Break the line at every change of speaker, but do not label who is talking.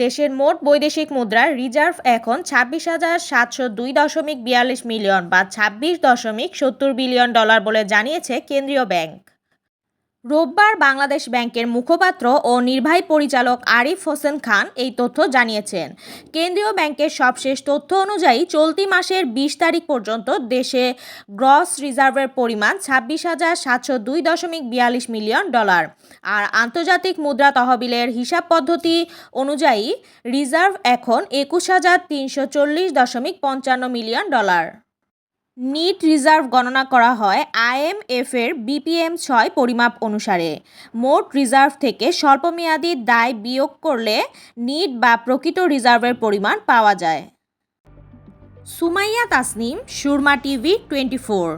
দেশের মোট বৈদেশিক মুদ্রার রিজার্ভ এখন 26,702.42 মিলিয়ন বা 26.70 বিলিয়ন ডলার বলে জানিয়েছে কেন্দ্রীয় ব্যাংক। রোববার বাংলাদেশ ব্যাংকের মুখপাত্র ও নির্বাহী পরিচালক আরিফ হোসেন খান এই তথ্য জানিয়েছেন। কেন্দ্রীয় ব্যাংকের সবশেষ তথ্য অনুযায়ী চলতি মাসের 20 তারিখ পর্যন্ত দেশে গ্রস রিজার্ভের পরিমাণ 26,702.42 মিলিয়ন ডলার। আর আন্তর্জাতিক মুদ্রা তহবিলের হিসাব পদ্ধতি অনুযায়ী রিজার্ভ এখন 21,340.55 মিলিয়ন ডলার। নিট রিজার্ভ গণনা করা হয় আইএমএফের BPM-6 পরিমাপ অনুসারে। মোট রিজার্ভ থেকে স্বল্পমেয়াদী দায় বিয়োগ করলে নিট বা প্রকৃত রিজার্ভের পরিমাণ পাওয়া যায়। সুমাইয়া তাসনিম, সুরমা টিভি 24।